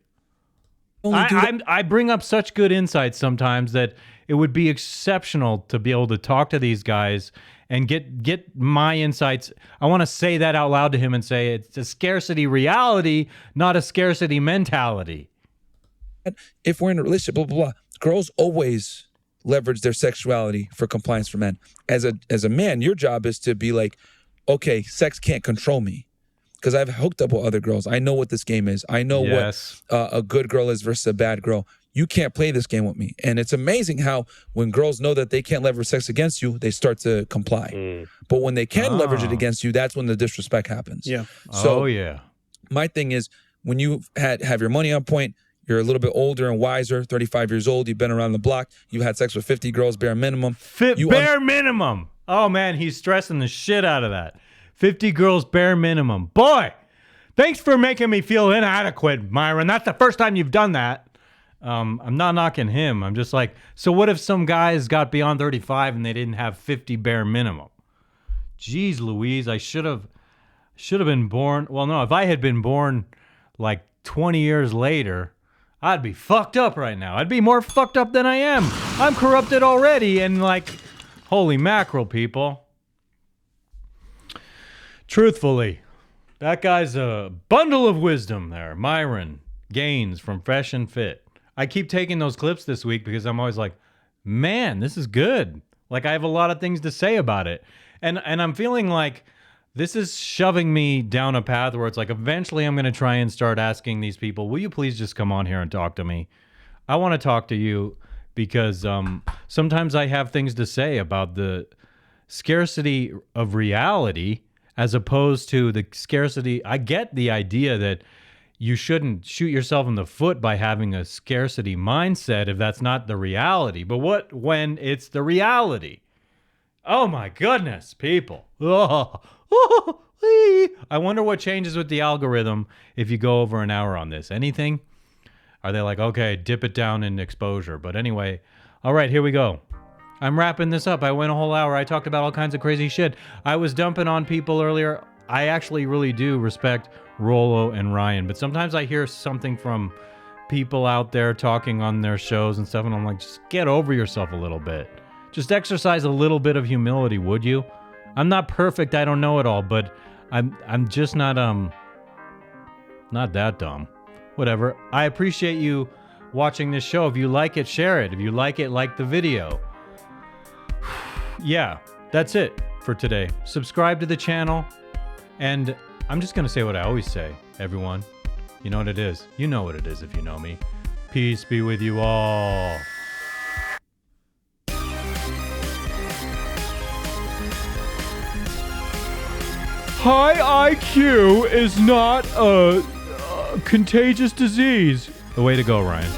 I bring up such good insights sometimes that it would be exceptional to be able to talk to these guys and get my insights. I want to say that out loud to him and say it's a scarcity reality, not a scarcity mentality. If we're in a relationship, blah, blah, blah, girls always leverage their sexuality for compliance for men. As a man, your job is to be like, okay, sex can't control me. Because I've hooked up with other girls. I know what this game is. I know what a good girl is versus a bad girl. You can't play this game with me. And it's amazing how when girls know that they can't leverage sex against you, they start to comply. But when they can leverage it against you, that's when the disrespect happens. Yeah. So my thing is, when you have your money on point, you're a little bit older and wiser, 35 years old, you've been around the block, you've had sex with 50 girls, bare minimum. Bare minimum. Oh, man, he's stressing the shit out of that. 50 girls, bare minimum. Boy, thanks for making me feel inadequate, Myron. That's the first time you've done that. I'm not knocking him. I'm just like, so what if some guys got beyond 35 and they didn't have 50 bare minimum? Jeez Louise, I should have been born. Well, no, if I had been born like 20 years later, I'd be fucked up right now. I'd be more fucked up than I am. I'm corrupted already, and like, holy mackerel, people. Truthfully, that guy's a bundle of wisdom there. Myron Gains from Fresh and Fit. I keep taking those clips this week because I'm always like, man, this is good. Like, I have a lot of things to say about it. And I'm feeling like this is shoving me down a path where it's like, eventually I'm going to try and start asking these people, will you please just come on here and talk to me? I want to talk to you because sometimes I have things to say about the scarcity of reality as opposed to the scarcity. I get the idea that you shouldn't shoot yourself in the foot by having a scarcity mindset if that's not the reality. But what when it's the reality? Oh my goodness, people. I wonder what changes with the algorithm if you go over an hour on this. Anything? Are they like, okay, dip it down in exposure? But anyway, all right, here we go. I'm wrapping this up. I went a whole hour. I talked about all kinds of crazy shit. I was dumping on people earlier. I actually really do respect Rollo and Ryan, but sometimes I hear something from people out there talking on their shows and stuff, and I'm like, just get over yourself a little bit. Just exercise a little bit of humility, would you? I'm not perfect. I don't know it all, but I'm just not that dumb. Whatever. I appreciate you watching this show. If you like it, share it. If you like it, like the video. Yeah, that's it for today. Subscribe to the channel, and I'm just going to say what I always say, everyone. You know what it is. You know what it is if you know me. Peace be with you all. High IQ is not a contagious disease. The way to go, Ryan.